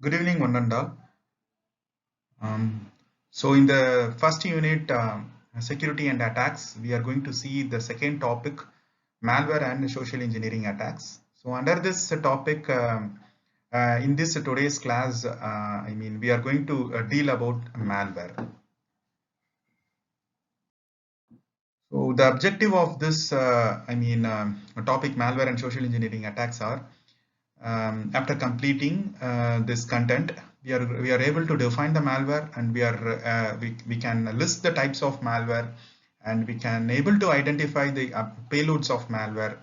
Good evening, one and all. So in the first unit, security and attacks, we are going to see the second topic, malware and social engineering attacks. So under this topic, in this today's class, we are going to deal about malware. So the objective of this, topic, malware and social engineering attacks are after completing this content, we are able to define the malware, and we can list the types of malware, and we can able to identify the payloads of malware,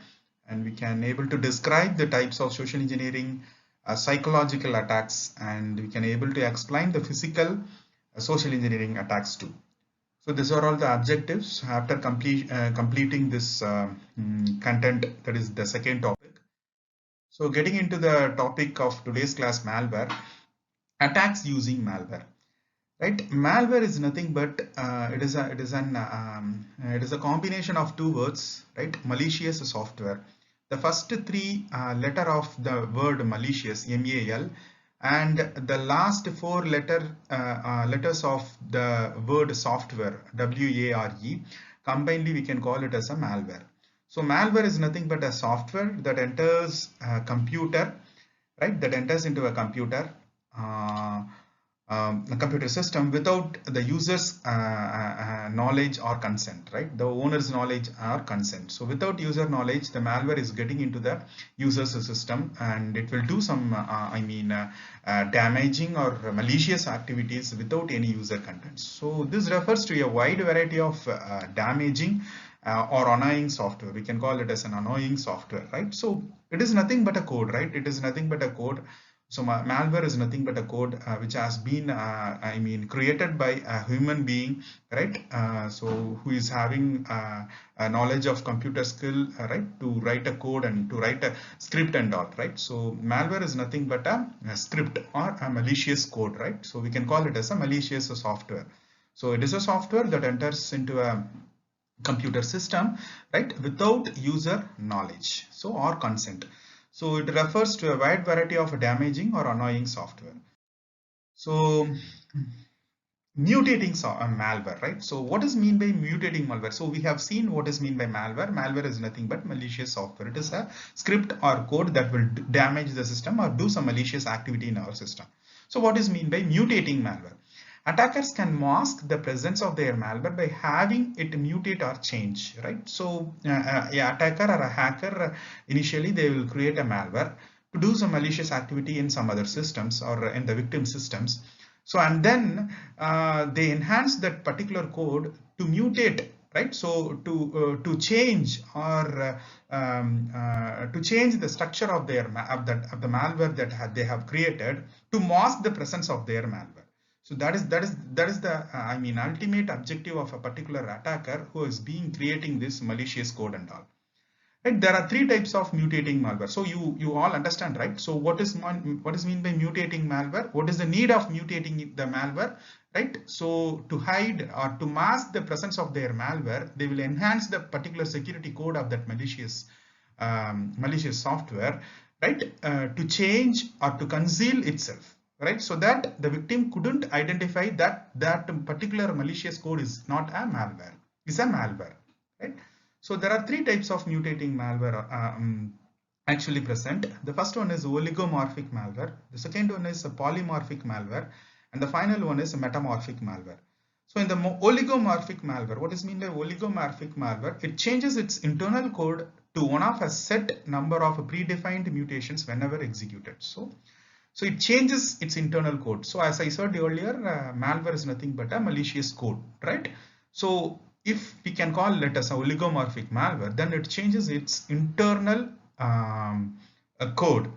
and we can able to describe the types of social engineering, psychological attacks, and we can able to explain the physical social engineering attacks too. So these are all the objectives after completing this content, that is the second topic. So getting into the topic of today's class, malware, attacks using malware, right? Malware is nothing but it is a combination of two words, right? Malicious software. The first three letter of the word malicious, M-A-L, and the last four letters of the word software, W-A-R-E, combinedly we can call it as a malware. So malware is nothing but a software that enters a computer, right? That enters into a computer, a computer system without the user's knowledge or consent, right? The owner's knowledge or consent. So without user knowledge, the malware is getting into the user's system, and it will do some, damaging or malicious activities without any user consent. So this refers to a wide variety of damaging or annoying software. We can call it as an annoying software, right? So it is nothing but a code, right? It is nothing but a code. So malware is nothing but a code which has been, created by a human being, right? So who is having a knowledge of computer skill, right? To write a code and to write a script and all, right? So malware is nothing but a script or a malicious code, right? So we can call it as a malicious software. So it is a software that enters into a computer system, right, without user knowledge, so or consent. So it refers to a wide variety of damaging or annoying software. So mutating malware, right? So what is mean by mutating malware? So we have seen what is mean by malware. Malware is nothing but malicious software. It is a script or code that will damage the system or do some malicious activity in our system. So what is mean by mutating malware? Attackers can mask the presence of their malware by having it mutate or change, right? So a attacker or a hacker, initially they will create a malware to do some malicious activity in some other systems or in the victim systems. So and then they enhance that particular code to mutate, right? So to change or to change the structure of their of the malware that they have created to mask the presence of their malware. So that is the ultimate objective of a particular attacker who is being creating this malicious code and all. Right? There are three types of mutating malware. So you all understand, right? So what is mean by mutating malware? What is the need of mutating the malware? Right? So to hide or to mask the presence of their malware, they will enhance the particular security code of that malicious software, right? To change or to conceal itself, right? So that the victim couldn't identify that particular malicious code is not a malware, is a malware, right? So there are three types of mutating malware actually present. The first one is oligomorphic malware. The second one is a polymorphic malware, and the final one is a metamorphic malware. So in the oligomorphic malware, what is mean by oligomorphic malware? It changes its internal code to one of a set number of predefined mutations whenever executed. So it changes its internal code. So as I said earlier, malware is nothing but a malicious code, right? So if we can call it as a oligomorphic malware, then it changes its internal code,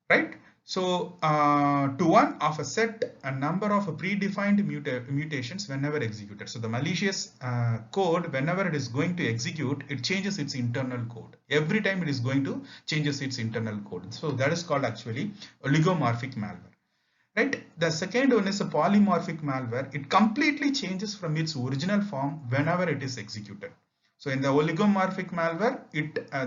right? So to one of a set a number of predefined mutations whenever executed. So the malicious code, whenever it is going to execute, it changes its internal code. Every time it is going to changes its internal code. So that is called actually oligomorphic malware. Right? The second one is a polymorphic malware. It completely changes from its original form whenever it is executed. So in the oligomorphic malware,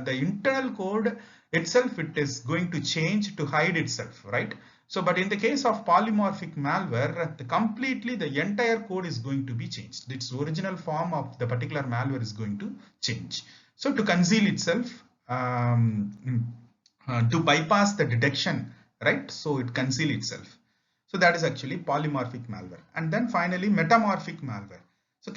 the internal code itself, it is going to change to hide itself, right? So, but in the case of polymorphic malware, completely the entire code is going to be changed. Its original form of the particular malware is going to change. So to conceal itself, to bypass the detection, right? So it conceal itself. So that is actually polymorphic malware. And then finally metamorphic malware. So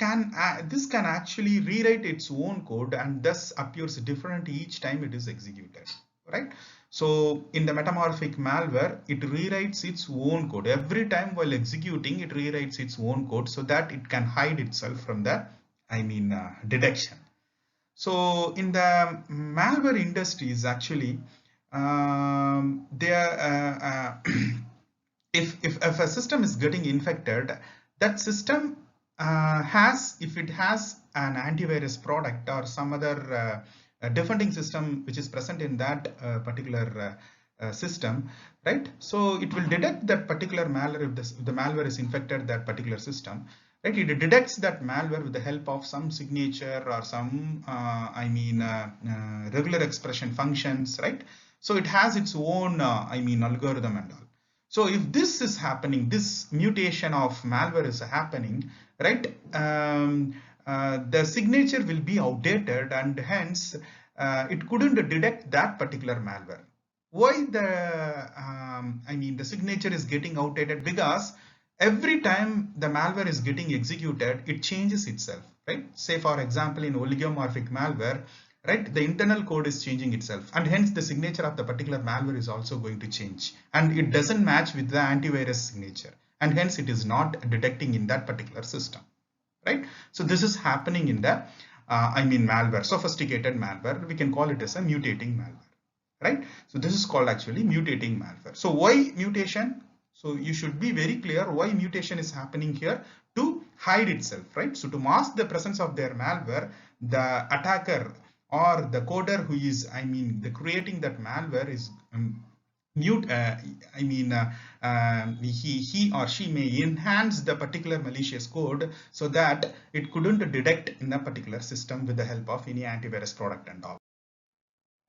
this can actually rewrite its own code and thus appears different each time it is executed, right? So in the metamorphic malware, it rewrites its own code. Every time while executing, it rewrites its own code so that it can hide itself from the, detection. So in the malware industries, actually, if a system is getting infected, that system if it has an antivirus product or some other defending system which is present in that particular system, right? So it will detect that particular malware if the malware is infected that particular system, right? It detects that malware with the help of some signature or some regular expression functions, right? So it has its own algorithm and all. So if this is happening, this mutation of malware is happening, right? The signature will be outdated and hence it couldn't detect that particular malware. Why the signature is getting outdated? Because every time the malware is getting executed, it changes itself, right? Say for example, in oligomorphic malware, right, the internal code is changing itself and hence the signature of the particular malware is also going to change and it doesn't match with the antivirus signature and hence it is not detecting in that particular system, right? So this is happening in the malware, sophisticated malware. We can call it as a mutating malware, right? So this is called actually mutating malware. So why mutation? So you should be very clear why mutation is happening here: to hide itself, right? So to mask the presence of their malware, the attacker or the coder who is creating that malware is he or she may enhance the particular malicious code so that it couldn't detect in a particular system with the help of any antivirus product and all.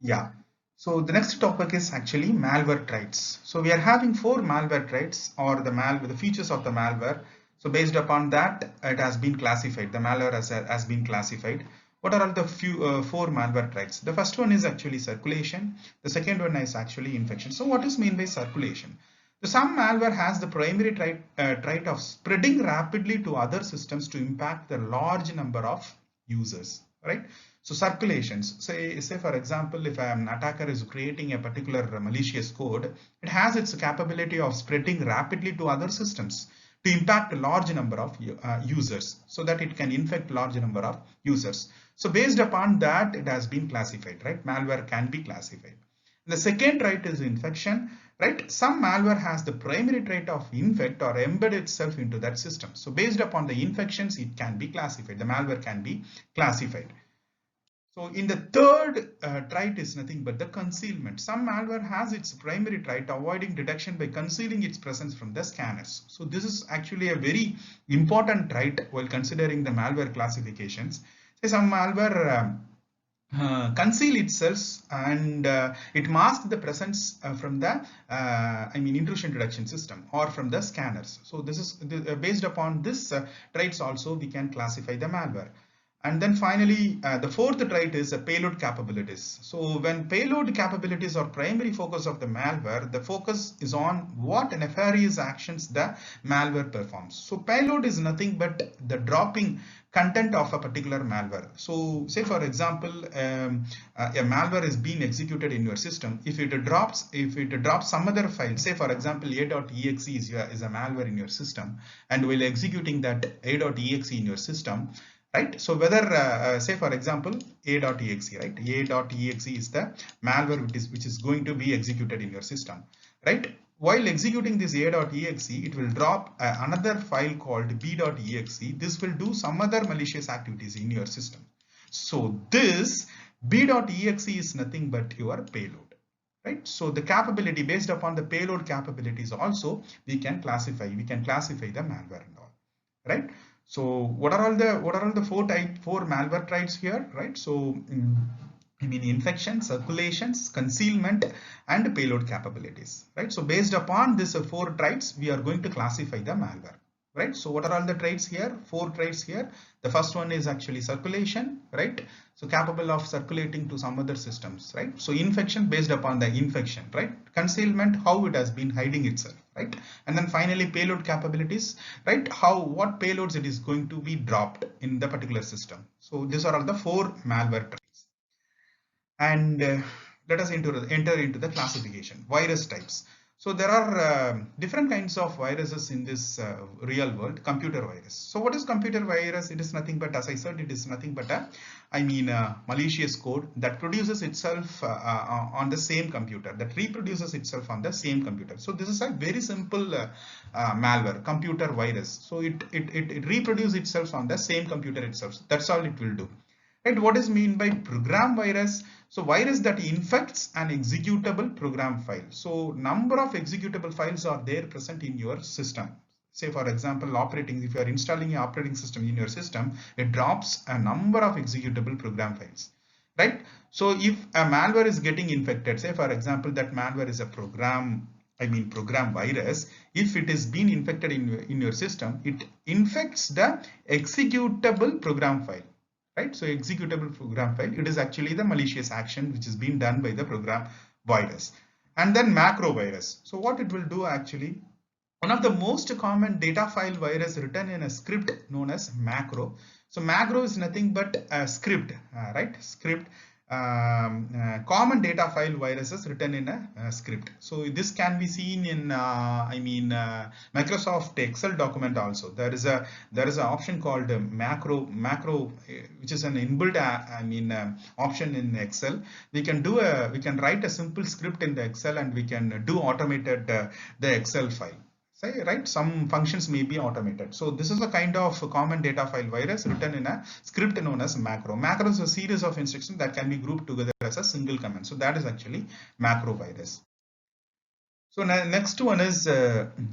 Yeah. So the next topic is actually malware traits. So we are having 4 malware traits or the features of the malware. So based upon that, it has been classified. The malware has been classified. What are all the 4 malware traits? The first one is actually circulation. The second one is actually infection. So what is meant by circulation? So some malware has the primary trait of spreading rapidly to other systems to impact the large number of users, right? So circulations, say for example, if an attacker is creating a particular malicious code, it has its capability of spreading rapidly to other systems to impact a large number of users so that it can infect large number of users. So based upon that, it has been classified, right? Malware can be classified. The second trait is infection, right? Some malware has the primary trait of infect or embed itself into that system. So based upon the infections, it can be classified. The malware can be classified. So in the third trait is nothing but the concealment. Some malware has its primary trait avoiding detection by concealing its presence from the scanners. So this is actually a very important trait while considering the malware classifications. Say some malware conceal itself and it masks the presence from the intrusion detection system or from the scanners. So this is based upon this traits also we can classify the malware. And then finally, the fourth trait is payload capabilities. So when payload capabilities are primary focus of the malware, the focus is on what nefarious actions the malware performs. So payload is nothing but the dropping content of a particular malware. So say for example, a malware is being executed in your system. If it drops some other file, say for example, a.exe is a malware in your system, and while executing that a.exe in your system, right? So whether say for example a.exe, right? A.exe is the malware which is going to be executed in your system, right? While executing this a.exe, it will drop another file called b.exe. This will do some other malicious activities in your system. So this b.exe is nothing but your payload, right? So the capability based upon the payload capabilities also we can classify the malware and all, right? So what are all the four malware traits here, right? So I mean infection, circulations, concealment, and payload capabilities, right? So based upon these four traits, we are going to classify the malware, right? So what are all the traits here? Four traits here. The first one is actually circulation, right? So capable of circulating to some other systems, right? So infection based upon the infection, right? Concealment, how it has been hiding itself, right? And then finally payload capabilities, right? What payloads it is going to be dropped in the particular system. So these are all the four malware traits. And let us enter into the classification. Virus types. So there are different kinds of viruses in this real world. Computer virus. So what is computer virus? It is nothing but, as I said, it is nothing but a malicious code that produces itself on the same computer, that reproduces itself on the same computer. So this is a very simple malware, computer virus. So it reproduces itself on the same computer itself. That's all it will do. Right? What is mean by program virus? So virus that infects an executable program file. So number of executable files are there present in your system. Say for example, if you are installing an operating system in your system, it drops a number of executable program files, right? So if a malware is getting infected, say for example, that malware is a program virus. If it is being infected in your system, it infects the executable program file. Right, so executable program file, it is actually the malicious action which is being done by the program virus. And then macro virus. So what it will do actually, one of the most common data file virus written in a script known as macro. So macro is nothing but a script, right? Script. Common data file viruses written in a script. So this can be seen in Microsoft Excel document also. There is an option called macro, which is an inbuilt option in Excel. We can write a simple script in the Excel and we can do automated the Excel file. Right, some functions may be automated. So this is a kind of common data file virus written in a script known as macro. Macro is a series of instructions that can be grouped together as a single command. So that is actually macro virus. So next one is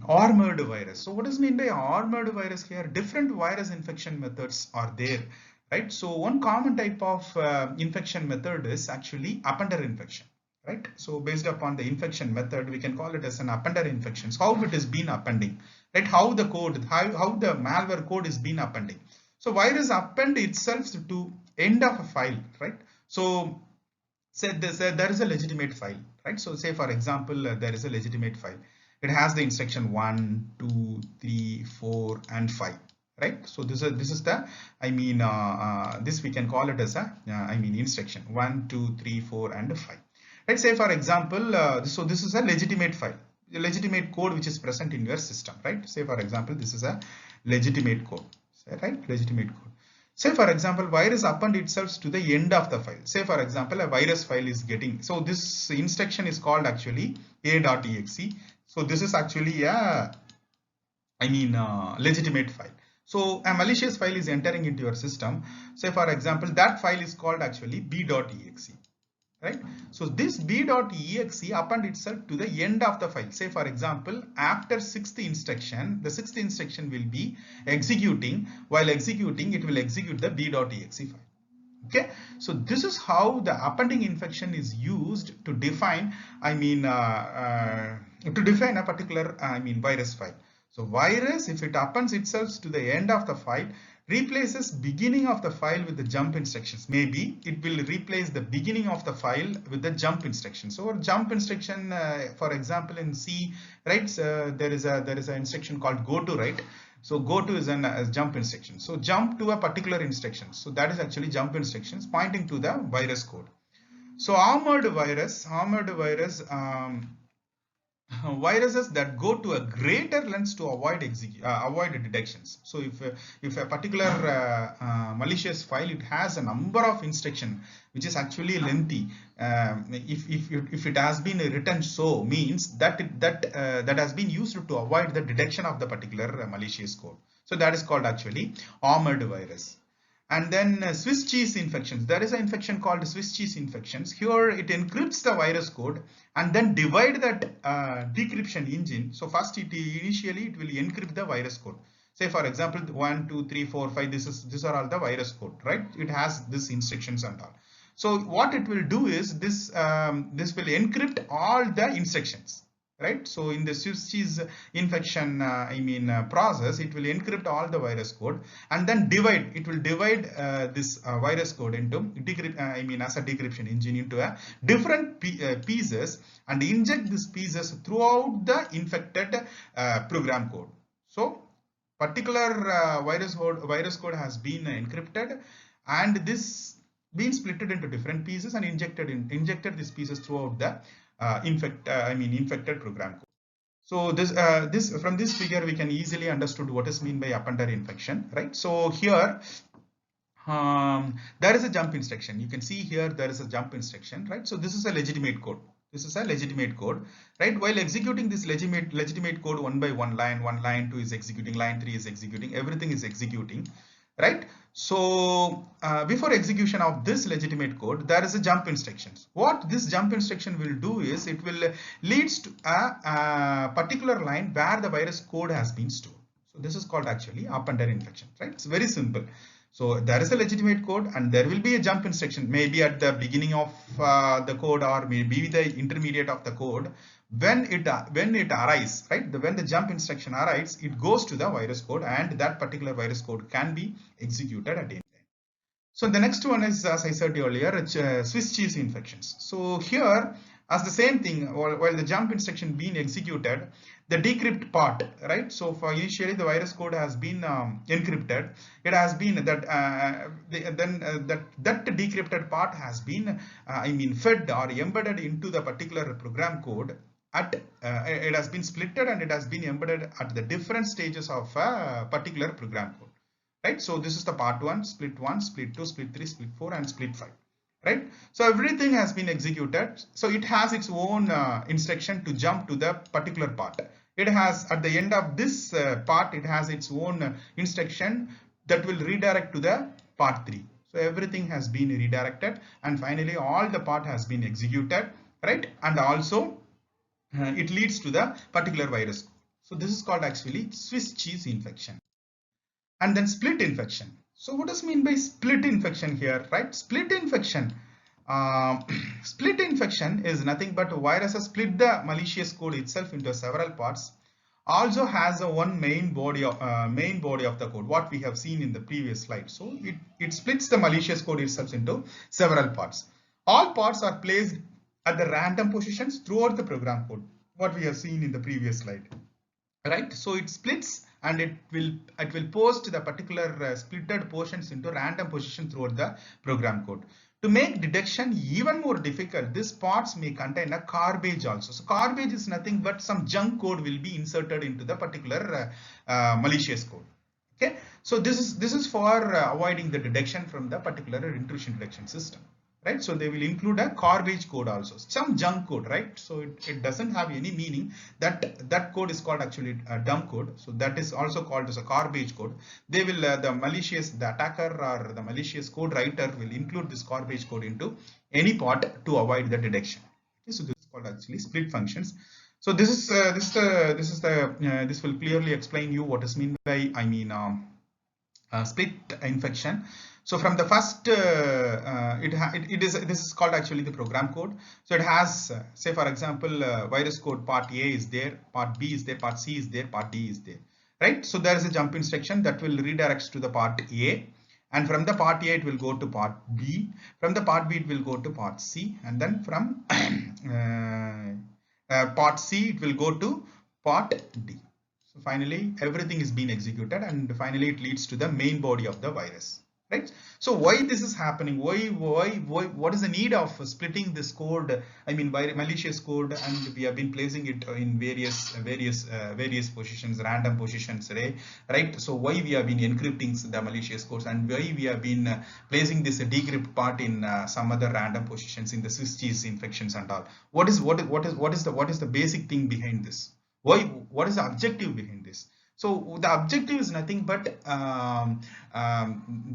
armored virus. So what does mean by armored virus here? Different virus infection methods are there, right? So one common type of infection method is actually appender infection. Right, so based upon the infection method, we can call it as an appender infections. How it is been appending, right? How the malware code is been appending. So virus append itself to end of a file, right? So say there is a legitimate file, right? So say for example, there is a legitimate file. It has the instruction 1, 2, 3, 4, and 5. Right, so this is the this we can call it as a instruction 1, 2, 3, 4, and 5. Let's say for example, so this is a legitimate file, a legitimate code which is present in your system, right? Say for example, this is a legitimate code, right? Legitimate code. Say for example, virus append itself to the end of the file. Say for example, a virus file is getting, so this instruction is called actually a.exe. So this is actually a legitimate file. So a malicious file is entering into your system. Say for example, that file is called actually b.exe. Right, so this b.exe append itself to the end of the file. Say for example, after sixth instruction, the sixth instruction will be executing. While executing, it will execute the b.exe file. Okay, so this is how the appending infection is used to define a particular virus file. So virus, if it appends itself to the end of the file, replaces beginning of the file with the jump instructions. Maybe it will replace the beginning of the file with the jump instruction. So jump instruction, for example, in C, right? There is an instruction called go to, right? So go to is a jump instruction. So jump to a particular instruction. So that is actually jump instructions pointing to the virus code. So armored virus. Viruses that go to a greater lengths to avoid detections. So if a particular malicious file, it has a number of instruction which is actually lengthy, if it has been written, so means that that has been used to avoid the detection of the particular malicious code. So that is called actually armored virus. And then Swiss cheese infections. There is an infection called Swiss cheese infections. Here it encrypts the virus code and then divide that decryption engine. So first initially it will encrypt the virus code. Say for example, 1, 2, 3, 4, 5. These are all the virus code, right? It has these instructions and all. So what it will do is this will encrypt all the instructions, right? So in the Swiss cheese infection process, it will encrypt all the virus code and then divide. It will divide this virus code into as a decryption engine into a different pieces and inject these pieces throughout the infected program code. So particular virus code has been encrypted, and this been splitted into different pieces and injected these pieces throughout the infected program code. So this from this figure we can easily understood what is mean by appender infection, right? So here there is a jump instruction. You can see here there is a jump instruction, right? So this is a legitimate code. This is a legitimate code, right? While executing this legitimate code one by one, line 2 is executing, line 3 is executing, everything is executing, right? So before execution of this legitimate code, there is a jump instructions. What this jump instruction will do is it will leads to a particular line where the virus code has been stored. So this is called actually appender infection, right? It's very simple. So there is a legitimate code and there will be a jump instruction, maybe at the beginning of the code or maybe the intermediate of the code. When it arrives, right, when the jump instruction arrives, it goes to the virus code and that particular virus code can be executed at any time. So the next one is, as I said earlier, Swiss cheese infections. So here, as the same thing, while the jump instruction being executed, the decrypt part, right? So for initially the virus code has been encrypted. It has been that that decrypted part has been fed or embedded into the particular program code. It has been splitted and it has been embedded at the different stages of a particular program code, right? So this is the part 1, split 1, split 2, split 3, split 4 and split 5, right? So everything has been executed. So it has its own instruction to jump to the particular part. It has, at the end of this part, it has its own instruction that will redirect to the part 3. So everything has been redirected and finally all the part has been executed, right? And also it leads to the particular virus. So this is called actually Swiss cheese infection. And then split infection. So what does mean by split infection here, right? Split infection. Split infection is nothing but viruses split the malicious code itself into several parts. Also has a one main body of the code, what we have seen in the previous slide. So it splits the malicious code itself into several parts. All parts are placed at the random positions throughout the program code, what we have seen in the previous slide, right? So it splits and it will post the particular splitted portions into random position throughout the program code. To make detection even more difficult, these parts may contain a garbage also. So garbage is nothing but some junk code will be inserted into the particular malicious code. Okay, so this is for avoiding the detection from the particular intrusion detection system, right? So they will include a garbage code also, some junk code, right? So it doesn't have any meaning. That code is called actually a dumb code. So that is also called as a garbage code. They will the attacker or the malicious code writer will include this garbage code into any part to avoid the detection. Okay, so this is called actually split functions. So this will clearly explain you what is mean by split infection. So from the first, this is called actually the program code. So it has, say for example, virus code part A is there, part B is there, part C is there, part D is there, right? So there is a jump instruction that will redirect to the part A, and from the part A it will go to part B. From the part B it will go to part C, and then from part C it will go to part D. So finally everything is being executed and finally it leads to the main body of the virus, right? So why this is happening? Why what is the need of splitting this code, malicious code, and we have been placing it in various positions, random positions, right? So why we have been encrypting the malicious codes and why we have been placing this decrypt part in some other random positions in the Swiss cheese infections and all? What is the basic thing behind this? What is the objective behind this? So the objective is nothing but the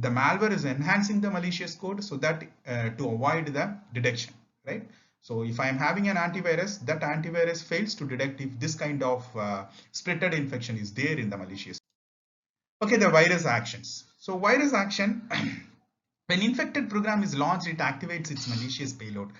malware is enhancing the malicious code so that to avoid the detection, right? So if I am having an antivirus, that antivirus fails to detect if this kind of splitted infection is there in the malicious. Okay, the virus actions. So virus action When infected program is launched, it activates its malicious payload.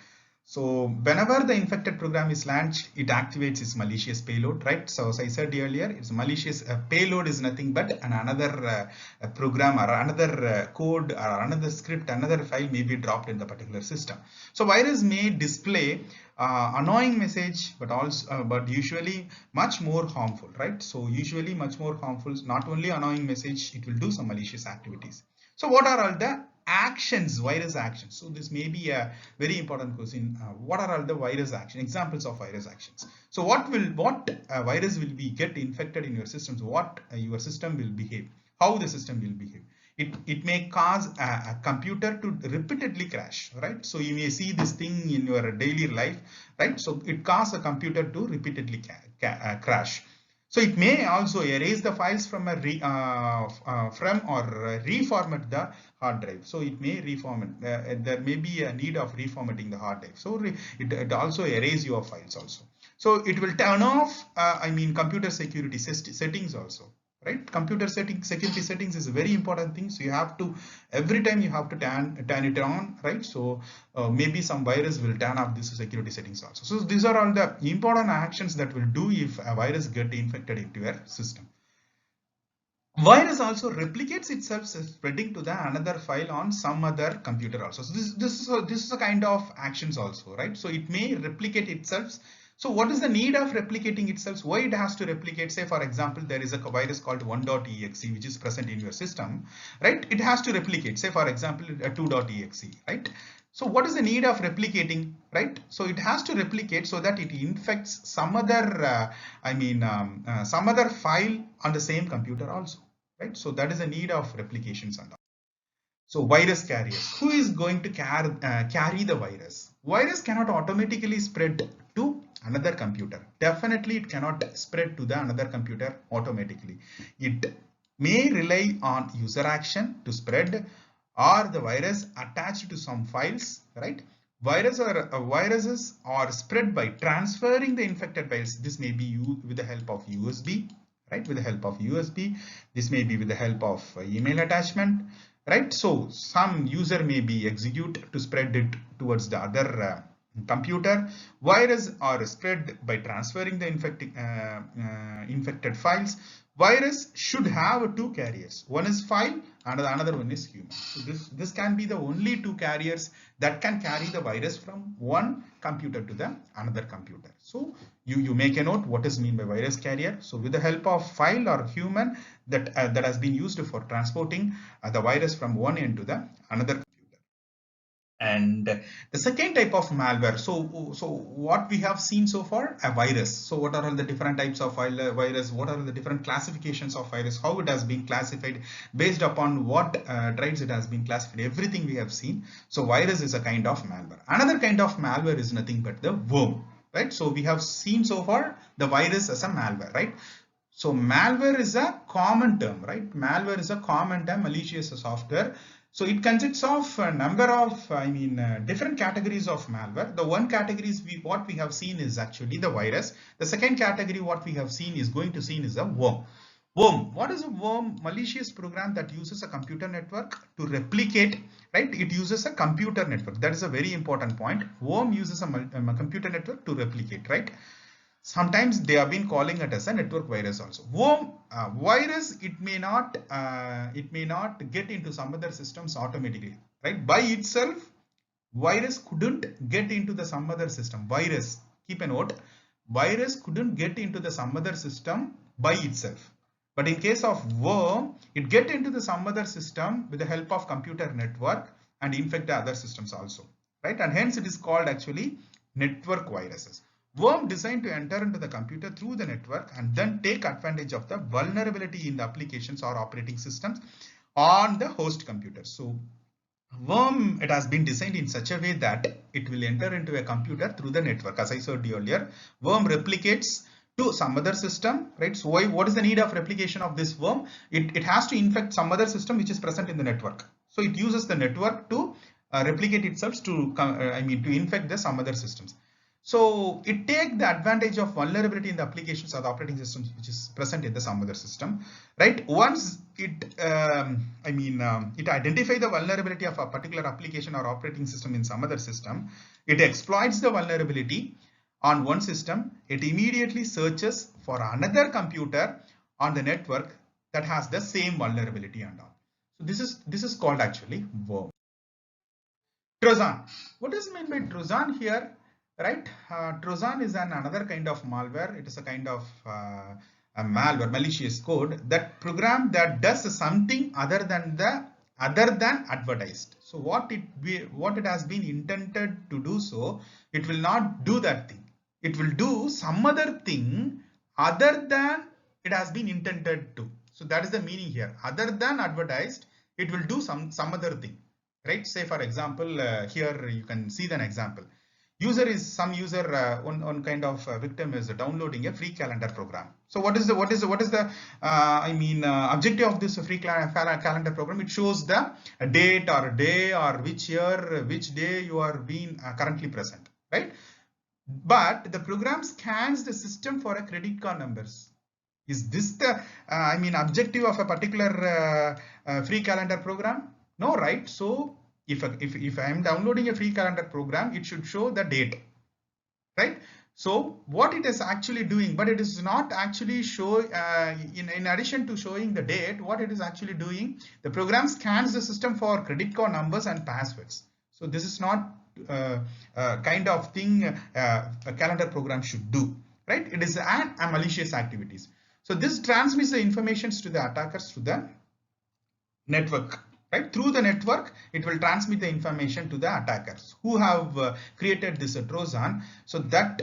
So whenever the infected program is launched, it activates its malicious payload, right? So as I said earlier, it's malicious payload is nothing but another program or another code or another script, another file may be dropped in the particular system. So virus may display annoying message, but also but usually much more harmful, right? So usually much more harmful, not only annoying message, it will do some malicious activities. So what are all the actions, virus actions? So this may be a very important question. What are all the virus actions, examples of virus actions? So what virus will be get infected in your systems? What your system will behave? How the system will behave? It may cause a computer to repeatedly crash, right? So you may see this thing in your daily life, right? So it causes a computer to repeatedly crash. So it may also erase the files from or reformat the hard drive. So it may reformat. There may be a need of reformatting the hard drive. So it also erase your files also. So it will turn off, computer security settings also. Right, computer security settings is a very important thing. So you have to, every time you have to turn it on, right? So maybe some virus will turn off this security settings also. So these are all the important actions that will do if a virus get infected into your system. Virus also replicates itself, spreading to the another file on some other computer also. So this is a kind of actions also, right? So it may replicate itself. So what is the need of replicating itself? Why it has to replicate? Say for example, there is a virus called 1.exe which is present in your system, right? It has to replicate. Say for example, a 2.exe, right? So what is the need of replicating, right? So it has to replicate so that it infects some other, some other file on the same computer also, right? So that is the need of replications and all. So virus carriers, who is going to carry the virus? Virus cannot automatically spread to another computer. Definitely it cannot spread to the another computer automatically. It may rely on user action to spread, or the virus attached to some files, right? Viruses are spread by transferring the infected files. This may be with the help of USB, right? With the help of USB. This may be with the help of email attachment, right? So some user may be execute to spread it towards the other computer. Virus are spread by transferring the infected files. Virus should have two carriers. One is file and another one is human. So this can be the only two carriers that can carry the virus from one computer to the another computer. So you make a note what is mean by virus carrier. So with the help of file or human that has been used for transporting the virus from one end to the another. And the second type of malware, so what we have seen so far, a virus. So what are all the different types of virus? What are the different classifications of virus? How it has been classified, based upon what types it has been classified, everything we have seen. So virus is a kind of malware. Another kind of malware is nothing but the worm, right? So we have seen so far the virus as a malware, right? So malware is a common term, right? Malware is a common term, malicious software. So it consists of a number of, different categories of malware. The one category is what we have seen is actually the virus. The second category what we have seen is going to see is a worm. Worm. What is a worm? Malicious program that uses a computer network to replicate, right? It uses a computer network. That is a very important point. Worm uses a computer network to replicate, right? Sometimes they have been calling it as a network virus also. Worm virus, it may not get into some other systems automatically, right? By itself, virus couldn't get into the some other system. Virus, keep a note, virus couldn't get into the some other system by itself. But in case of worm, it get into the some other system with the help of computer network and infect the other systems also, right? And hence it is called actually network viruses. Worm designed to enter into the computer through the network and then take advantage of the vulnerability in the applications or operating systems on the host computer. So worm, it has been designed in such a way that it will enter into a computer through the network. As I said earlier, worm replicates to some other system, right? So what is the need of replication of this worm? It has to infect some other system which is present in the network. So it uses the network to replicate itself to infect the some other systems. So it take the advantage of vulnerability in the applications or the operating systems which is present in the some other system, right? Once it, it identify the vulnerability of a particular application or operating system in some other system, it exploits the vulnerability on one system. It immediately searches for another computer on the network that has the same vulnerability and all. So this is called actually worm. Trojan. What is meant by Trojan here? Right? Trojan is another kind of malware. It is a kind of a malware, malicious code that program that does something other than advertised. So what it has been intended to do, so it will not do that thing. It will do some other thing other than it has been intended to. So that is the meaning here. Other than advertised, it will do some other thing. Right? Say for example, here you can see an example. One kind of victim is downloading a free calendar program. So what is the objective of this free calendar program? It shows the date or day or which year, which day you are being currently present, right? But the program scans the system for a credit card numbers. Is this the objective of a particular free calendar program? No, right? So if I am downloading a free calendar program, it should show the date, right? So what it is actually doing, but it is not actually show in addition to showing the date, what it is actually doing, the program scans the system for credit card numbers and passwords. So this is not kind of thing a calendar program should do, right? It is a malicious activities. So this transmits the information to the attackers to the network, right? Through the network, it will transmit the information to the attackers who have created this Trojan. So that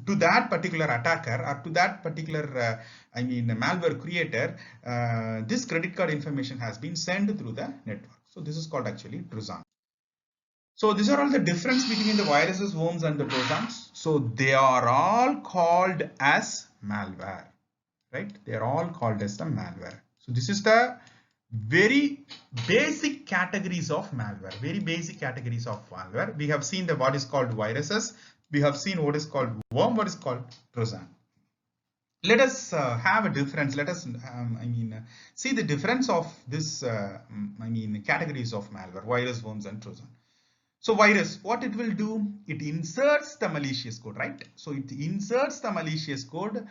to that particular attacker or to that particular malware creator, this credit card information has been sent through the network. So this is called actually Trojan. So these are all the difference between the viruses, worms, and the Trojans. So they are all called as malware, right? They are all called as the malware. So this is the very basic categories of malware. Very basic categories of malware. We have seen what is called viruses. We have seen what is called worm, what is called Trojan. Let us have a difference. Let us, see the difference of this, categories of malware: virus, worms, and Trojan. So virus, what it will do? It inserts the malicious code, right? So it inserts the malicious code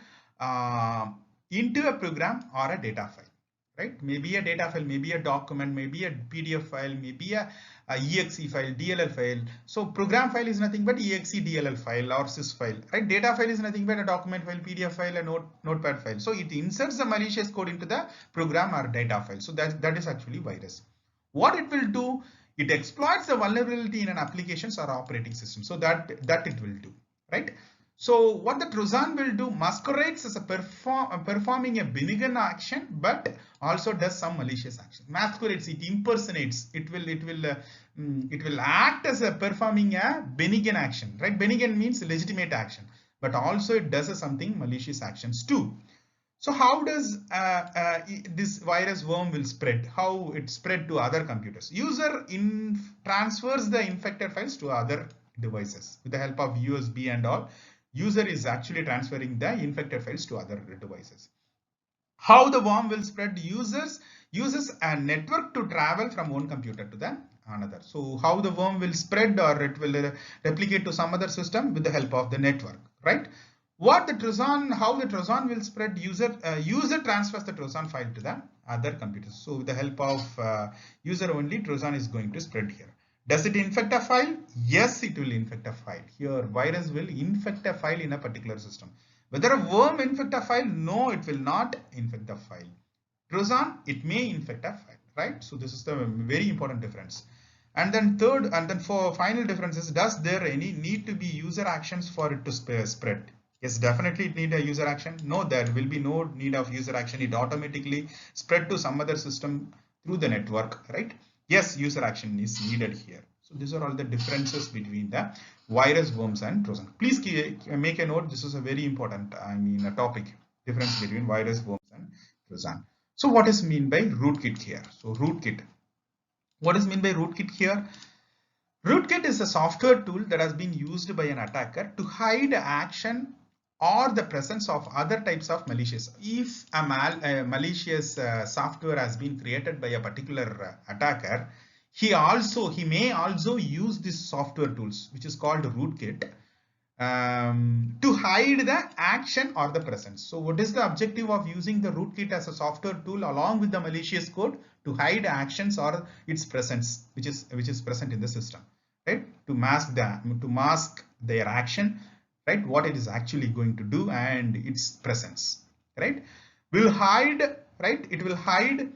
into a program or a data file, right? Maybe a data file, maybe a document, maybe a PDF file, maybe a exe file, DLL file. So program file is nothing but exe DLL file or sys file, right? Data file is nothing but a document file, PDF file, a notepad file. So it inserts the malicious code into the program or data file. So that is actually virus. What it will do? It exploits the vulnerability in an applications or operating system. So that it will do, right? So what the Trojan will do masquerades as a performing a benign action, but also does some malicious action. Masquerades, it impersonates. It will act as a performing a benign action, right? Benign means legitimate action, but also it does something malicious actions too. So how does this virus worm will spread? How it spread to other computers? User transfers the infected files to other devices with the help of USB and all. User is actually transferring the infected files to other devices. How the worm will spread? Uses a network to travel from one computer to the another. So how the worm will spread, or it will replicate to some other system with the help of the network, right? How the Trojan will spread? User transfers the Trojan file to the other computers. So with the help of user only, Trojan is going to spread here. Does it infect a file? Yes, it will infect a file. Here virus will infect a file in a particular system. Whether a worm infect a file? No, it will not infect the file. Trojan, it may infect a file, right? So this is the very important difference. And then for final difference is, does there any need to be user actions for it to spread? Yes, definitely it need a user action. No, there will be no need of user action. It automatically spread to some other system through the network, right? Yes, user action is needed here. So these are all the differences between the virus, worms, and Trojan. Please make a note. This is a very important, a topic, difference between virus, worms, and Trojan. So what is mean by rootkit here? So rootkit. What is mean by rootkit here? Rootkit is a software tool that has been used by an attacker to hide action or the presence of other types of malicious. If a malicious software has been created by a particular attacker, he may also use this software tools, which is called rootkit, to hide the action or the presence. So what is the objective of using the rootkit as a software tool along with the malicious code? To hide actions or its presence, which is present in the system, right? To mask their action, right? What it is actually going to do and its presence, right? Will hide, right? Will hide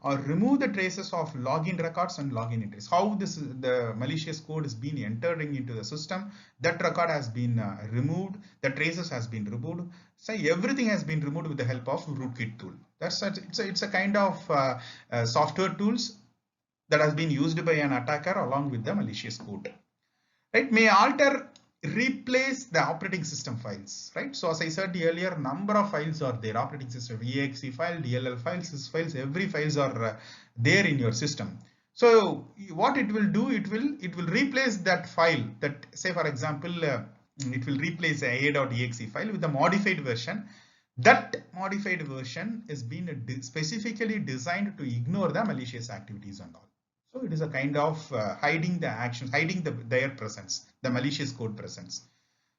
or remove the traces of login records and login entries. How the malicious code is being entering into the system, that record has been removed, the traces has been removed. So everything has been removed with the help of rootkit tool. It's a kind of software tools that has been used by an attacker along with the malicious code, right? May alter, replace the operating system files, right? So as I said earlier, number of files are there: operating system, exe file, dll files, sys files, every files are there in your system. So what it will do, it will replace that file. That, say for example, it will replace a.exe file with a modified version. That modified version is being specifically designed to ignore the malicious activities and all. So it is a kind of hiding the actions, hiding their presence, the malicious code presence.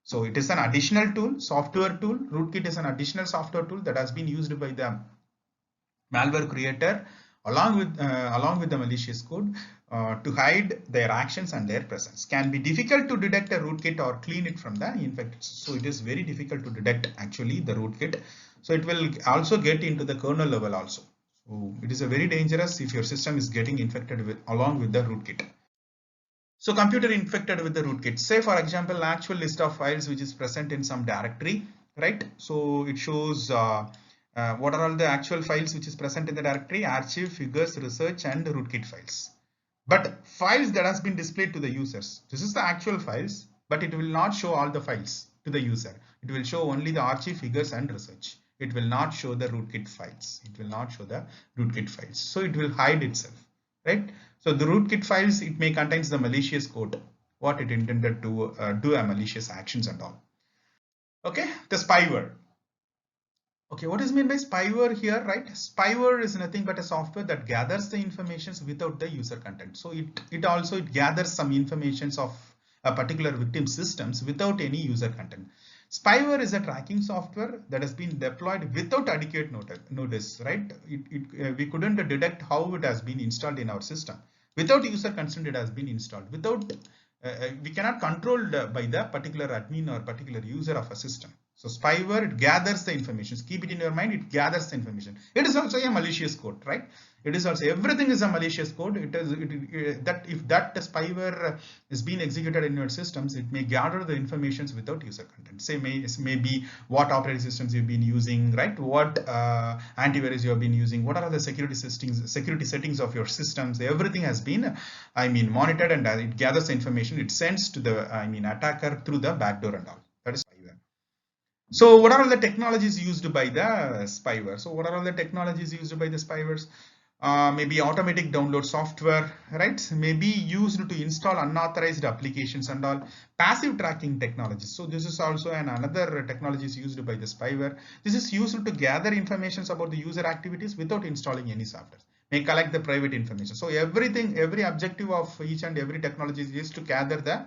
So it is an additional tool, software tool. Rootkit is an additional software tool that has been used by the malware creator along with the malicious code to hide their actions and their presence. Can be difficult to detect a rootkit or clean it from the infected. So it is very difficult to detect actually the rootkit. So it will also get into the kernel level also. So it is a very dangerous if your system is getting infected along with the rootkit. So computer infected with the rootkit. Say for example, actual list of files which is present in some directory, right? So it shows what are all the actual files which is present in the directory: archive, figures, research, and rootkit files. But files that has been displayed to the users. This is the actual files, but it will not show all the files to the user. It will show only the archive, figures, and research. It will not show the rootkit files. It will not show the rootkit files. So it will hide itself, right? So the rootkit files, it may contains the malicious code, what it intended to do a malicious actions and all. Okay, the spyware. Okay, what is meant by spyware here, right? Spyware is nothing but a software that gathers the informations without the user content. So it gathers some informations of a particular victim systems without any user content. Spyware is a tracking software that has been deployed without adequate notice, right? We couldn't detect how it has been installed in our system. Without user consent, it has been installed. Without we cannot control by the particular admin or particular user of a system. So spyware, it gathers the information. Keep it in your mind, it gathers the information. It is also a malicious code, right? It is also, everything is a malicious code. That if that spyware is being executed in your systems, it may gather the informations without user content. Say maybe what operating systems you've been using, right? What antivirus you have been using, what are the security settings of your systems. Everything has been, monitored, and it gathers the information. It sends to the, attacker through the backdoor and all. That is spyware. So what are all the technologies used by the spyware? So what are all the technologies used by the spywares? Maybe automatic download software, right? Maybe used to install unauthorized applications and all. Passive tracking technologies. So this is also another technologies used by the spyware. This is used to gather information about the user activities without installing any software. May collect the private information. So every objective of each and every technology is to gather the,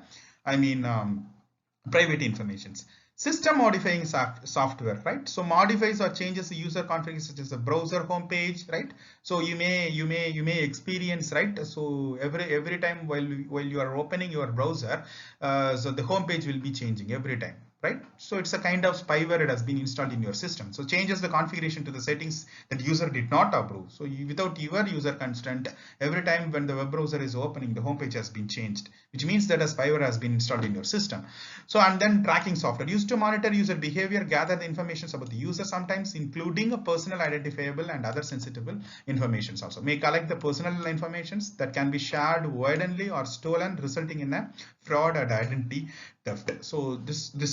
private informations. System modifying software, right? So modifies or changes the user configuration, such as a browser homepage, right? So you may experience, right? So every time while you are opening your browser, so the homepage will be changing every time, right? So it's a kind of spyware that has been installed in your system. So changes the configuration to the settings that user did not approve. So without your user consent, every time when the web browser is opening, the homepage has been changed, which means that a spyware has been installed in your system. So, and then tracking software used to monitor user behavior, gather the information about the user, sometimes including a personal identifiable and other sensitive informations also. May collect the personal informations that can be shared widely or stolen, resulting in a fraud and identity theft. So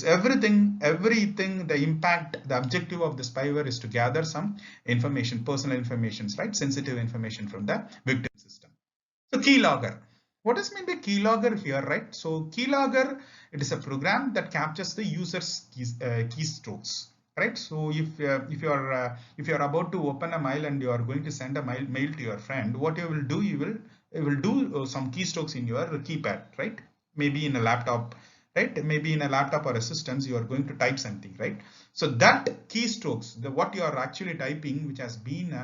everything, the impact, the objective of the spyware is to gather some information, personal information, right? Sensitive information from the victim system. So keylogger. what is meant by keylogger here, right? So keylogger, it is a program that captures the user's keystrokes, right? So if you are about to open a mail and you are going to send a mail to your friend, what you will do, you will do some keystrokes in your keypad, right? Maybe in a laptop, right? Maybe in a laptop or a systems, you are going to type something, right? So that keystrokes, what you are actually typing, which has been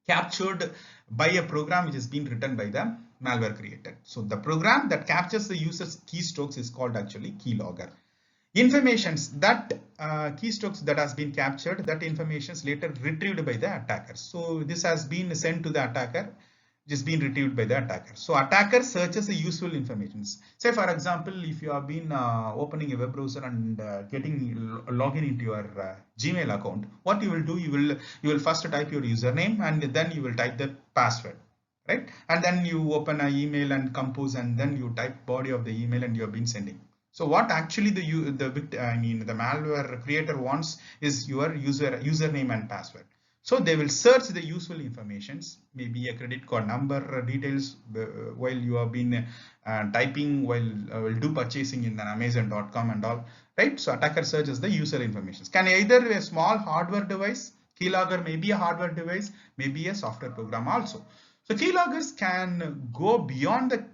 captured by a program which has been written by the malware creator. So the program that captures the user's keystrokes is called actually keylogger. Informations that keystrokes that has been captured, that information is later retrieved by the attacker. So this has been sent to the attacker, just been retrieved by the attacker. So attacker searches the useful information. Say for example, if you have been opening a web browser and getting login into your Gmail account, what you will do, you will first type your username and then you will type the password, right? And then you open an email and compose, and then you type body of the email and you have been sending. So what actually the malware creator wants is your username and password. So they will search the useful informations, maybe a credit card number details while you have been typing while do purchasing in Amazon.com and all, right? So attacker searches the user information. Can either a small hardware device, keylogger may be a hardware device, maybe a software program also. So keyloggers can go beyond the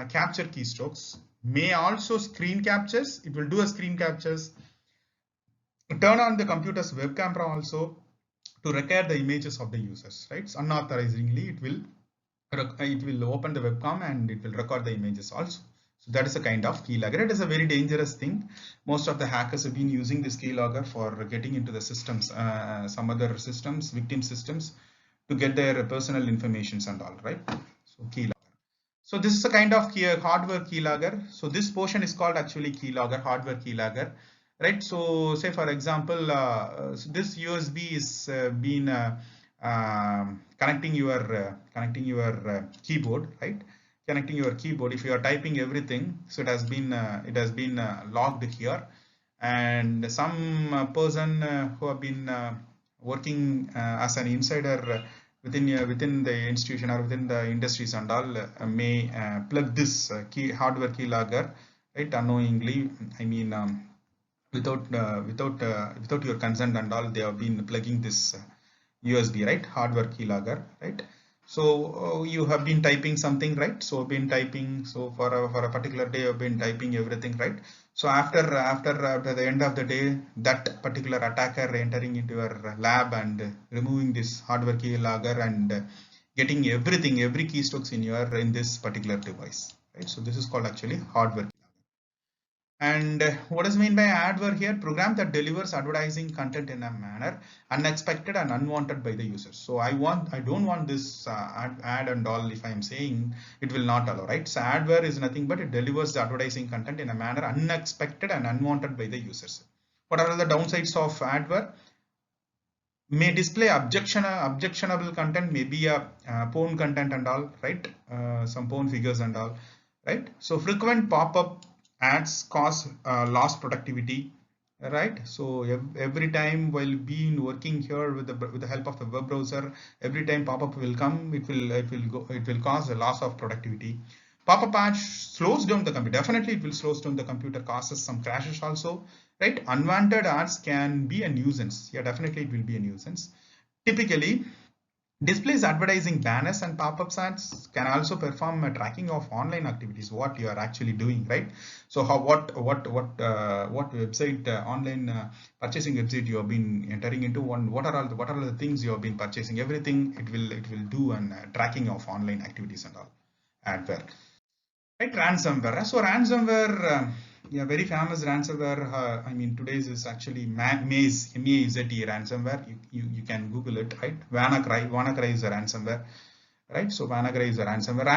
capture keystrokes, may also screen captures. It will do a screen captures, turn on the computer's web camera also, to record the images of the users, right? So unauthorizedly, it will open the webcam and it will record the images also. So that is a kind of keylogger. It is a very dangerous thing. Most of the hackers have been using this keylogger for getting into the systems, some other systems, victim systems, to get their personal informations and all, right? So keylogger. So this is a kind of hardware keylogger. So this portion is called actually keylogger, hardware keylogger. Right, so say for example, so this USB is been connecting your keyboard, right? Connecting your keyboard. If you are typing everything, so it has been logged here, and some person who have been working as an insider within the institution or within the industries and all may plug this hardware keylogger, right, unknowingly. I mean. Without your consent and all, they have been plugging this USB, right, hardware keylogger, right? So you have been typing something, right? So been typing, so for a particular day you've been typing everything, right? So after the end of the day, that particular attacker entering into your lab and removing this hardware keylogger and getting everything, every keystrokes in this particular device, right? So this is called actually hardware. And what is meant by adware here? Program that delivers advertising content in a manner unexpected and unwanted by the user. So I don't want this ad and all. If I am saying, it will not allow, right? So adware is nothing but it delivers the advertising content in a manner unexpected and unwanted by the users. What are the downsides of adware? May display objectionable content, maybe a porn content and all, right? Some porn figures and all, right? So frequent pop-up ads cause lost productivity, right? So every time while being working here with the help of the web browser, every time pop-up will come, it will cause a loss of productivity. Pop-up ad slows down the computer. Definitely it will slow down the computer, causes some crashes also, right? Unwanted ads can be a nuisance. Yeah, definitely it will be a nuisance. Typically, displays advertising banners and pop-up ads can also perform a tracking of online activities, what you are actually doing, right? So what website, online purchasing website you have been entering into, what are all the things you have been purchasing, everything it will do, and tracking of online activities and all, adware. Right, ransomware. So ransomware, yeah, very famous ransomware. I mean, today's is actually Maze, M-A-Z-E ransomware. You can Google it, right? WannaCry is a ransomware, right? So WannaCry is a ransomware.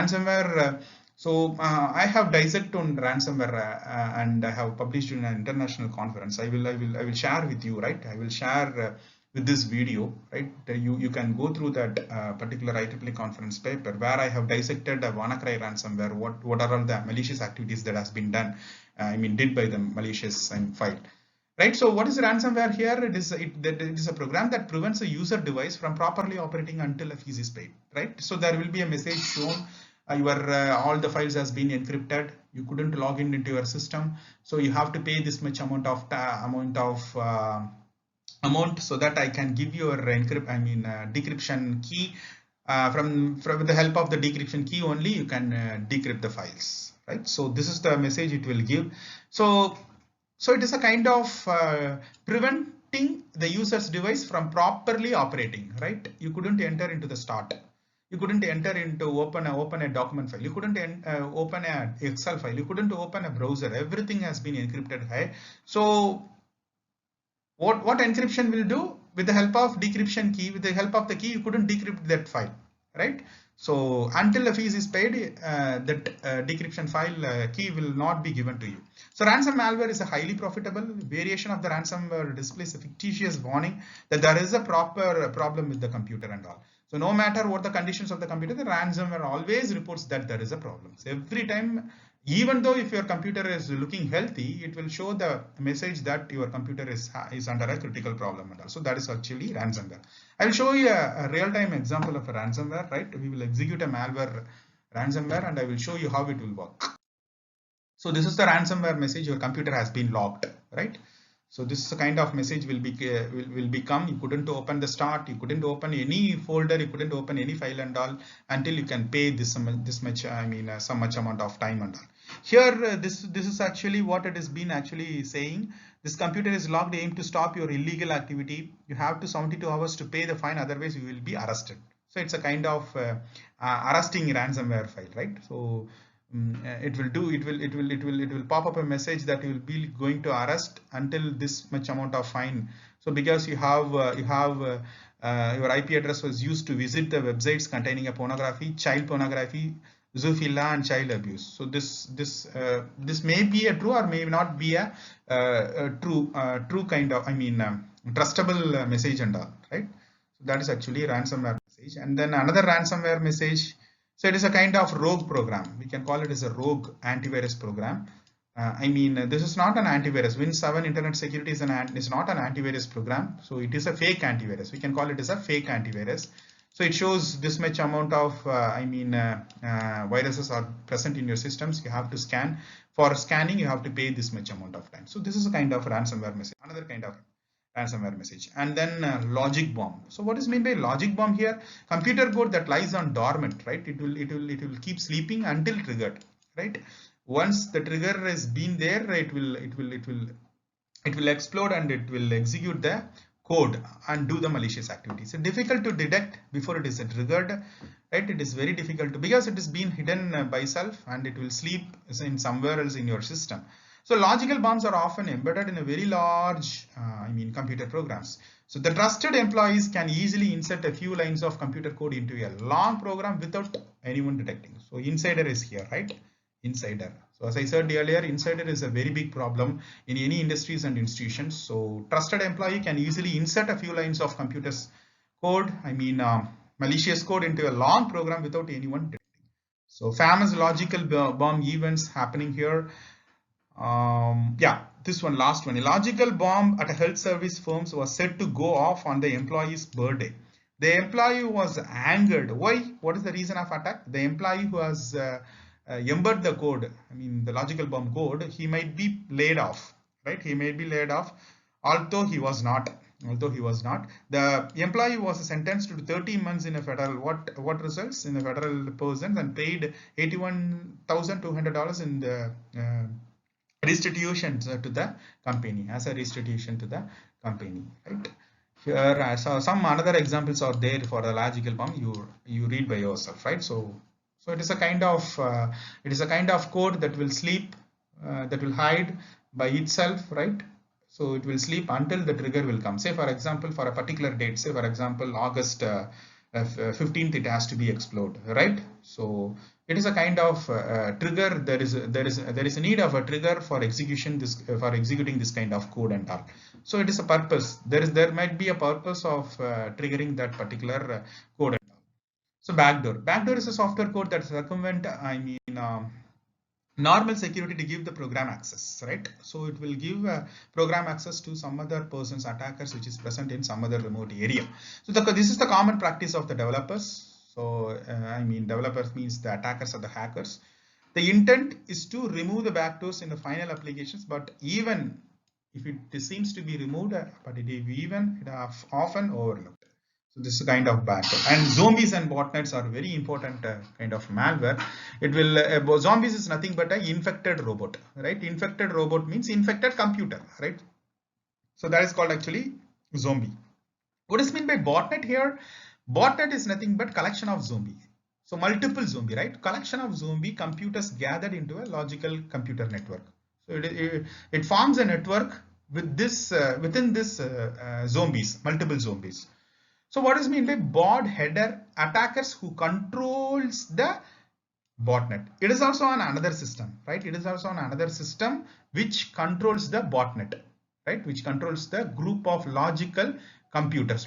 I have dissected on ransomware and I have published in an international conference. I will share with you, right? I will share with this video, right? You can go through that particular IEEE conference paper where I have dissected a WannaCry ransomware. What are all the malicious activities that has been done? Did by the malicious and file. Right. So what is ransomware here? It is a program that prevents a user device from properly operating until a fee is paid. Right. So there will be a message shown your all the files has been encrypted, you couldn't log in into your system, so you have to pay this much amount of amount so that I can give you a decryption key. From with the help of the decryption key only you can decrypt the files, right? So this is the message it will give. So it is a kind of preventing the user's device from properly operating, right? You couldn't enter into the start, you couldn't enter into open a document file, you couldn't open a Excel file, you couldn't open a browser, everything has been encrypted high. So what encryption will do, with the help of decryption key, with the help of the key, you couldn't decrypt that file, right? So until the fees is paid, that decryption file key will not be given to you. So ransom malware is a highly profitable variation of the ransomware, displays a fictitious warning that there is a proper problem with the computer and all. So no matter what the conditions of the computer, the ransomware always reports that there is a problem. So every time, even though if your computer is looking healthy, it will show the message that your computer is under a critical problem and all. So that is actually ransomware. I will show you a real-time example of a ransomware, right? We will execute a malware ransomware and I will show you how it will work. So this is the ransomware message, your computer has been locked, right? So this is the kind of message will become, you couldn't open the start, you couldn't open any folder, you couldn't open any file and all until you can pay this much, some much amount of time and all. Here, this is actually what it has been actually saying. This computer is locked, aim to stop your illegal activity. You have to 72 hours to pay the fine, otherwise you will be arrested. So it's a kind of arresting ransomware file, right? So it will pop up a message that you will be going to arrest until this much amount of fine. So because you have your IP address was used to visit the websites containing a pornography, child pornography, zoophilia and child abuse. So this may be a true or may not be a true kind of trustable message and all, right? So that is actually a ransomware message. And then another ransomware message. So it is a kind of rogue program. We can call it as a rogue antivirus program. This is not an antivirus. Win7 Internet Security is not an antivirus program. So it is a fake antivirus. We can call it as a fake antivirus. So it shows this much amount of viruses are present in your systems. You have to scan. For scanning, you have to pay this much amount of time. So this is a kind of ransomware message. Another kind of ransomware message. And then logic bomb. So what is meant by logic bomb here? Computer code that lies on dormant, right? It will keep sleeping until triggered, right? Once the trigger has been there, it will explode and it will execute the code and do the malicious activity. So difficult to detect before it is triggered, right? It is very difficult to, because it is being hidden by self and it will sleep in somewhere else in your system. So logical bombs are often embedded in a very large, computer programs. So the trusted employees can easily insert a few lines of computer code into a long program without anyone detecting. So insider is here, right? Insider. So as I said earlier, insider is a very big problem in any industries and institutions. So trusted employee can easily insert a few lines of computers code, malicious code into a long program without anyone detecting. So famous logical bomb events happening here. This one, last one. A logical bomb at a health service firms was said to go off on the employee's birthday. The employee was angered. Why? What is the reason of attack? The employee who has embedded the code, the logical bomb code, he might be laid off, right? He may be laid off, although he was not. The employee was sentenced to 30 months in a federal, what results in a federal prison, and paid $81,200 in the restitution to the company, as a restitution to the company, right? Here some another examples are there for the logical bomb. You read by yourself, right? So it is a kind of code that will sleep, that will hide by itself, right? So it will sleep until the trigger will come. Say for example, for a particular date, say for example August 15th, it has to be explode, right? So it is a kind of trigger. There is a need of a trigger for executing this kind of code and all. So it is a purpose. There might be a purpose of triggering that particular code and all. So backdoor is a software code that circumvent normal security to give the program access, right? So it will give program access to some other person's attackers which is present in some other remote area. So this is the common practice of the developers. So I mean developers means the attackers are the hackers. The intent is to remove the backdoors in the final applications, but even if it seems to be removed, but it often overlooked. So this is a kind of backdoor. And zombies and botnets are very important kind of malware. It will zombies is nothing but an infected robot, right? Infected robot means infected computer, right? So that is called actually zombie. What is meant by botnet here? Botnet is nothing but collection of zombie. So multiple zombie, right? Collection of zombie computers gathered into a logical computer network. So it forms a network with this within this zombies, multiple zombies. So what is meant by bot header? Attackers who controls the botnet. It is also on another system, right? It is also on another system which controls the botnet, right? Which controls the group of logical computers,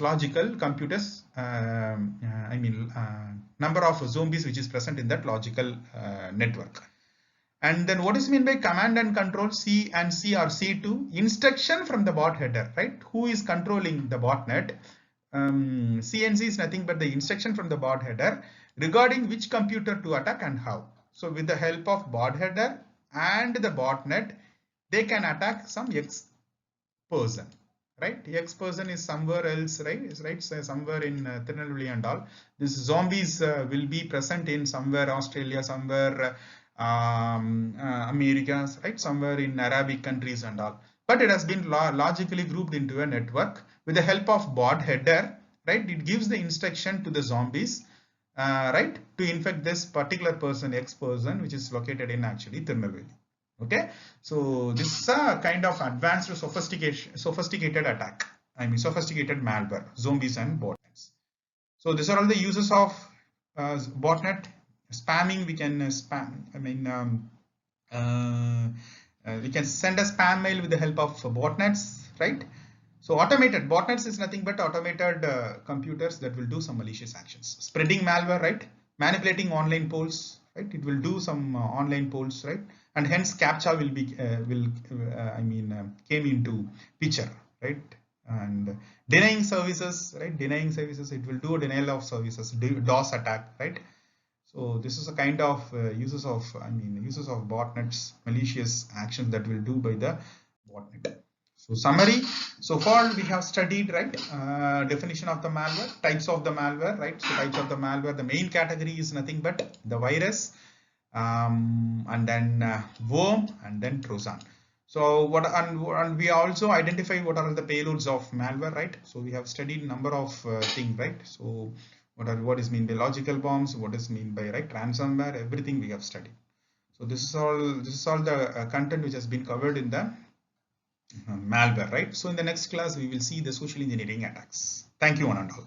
number of zombies which is present in that logical network. And then what is meant by command and control? C and C or C2 instruction from the bot header, right? Who is controlling the botnet? CNC is nothing but the instruction from the bot header regarding which computer to attack and how. So with the help of bot header and the botnet, they can attack some X person, right? X person is somewhere else, right? So somewhere in Tirunelveli and all. These zombies will be present in somewhere Australia, somewhere America, right? Somewhere in Arabic countries and all. But it has been logically grouped into a network with the help of bot header, right? It gives the instruction to the zombies, right, to infect this particular person, X person, which is located in actually Tirunelveli. Okay, so this is a kind of advanced sophisticated attack. I mean sophisticated malware, zombies and botnets. So these are all the uses of botnet. Spamming, we can spam. I mean we can send a spam mail with the help of botnets, right? So automated botnets is nothing but automated computers that will do some malicious actions. Spreading malware, right? Manipulating online polls, right? It will do some online polls, right? And hence CAPTCHA will be came into picture, right? And denying services, right? Denying services, it will do a denial of services, DOS attack, right? So this is a kind of uses of botnets, malicious actions that will do by the botnet. So summary, so far we have studied, right, definition of the malware, types of the malware, right? So types of the malware, the main category is nothing but the virus, and then worm, and then Trojan. So what, and we also identify what are the payloads of malware, right? So we have studied number of things, right? So what is mean by logical bombs, what is mean by, right, ransomware, everything we have studied. So this is all the content which has been covered in the malware, right? So in the next class we will see the social engineering attacks. Thank you one and all.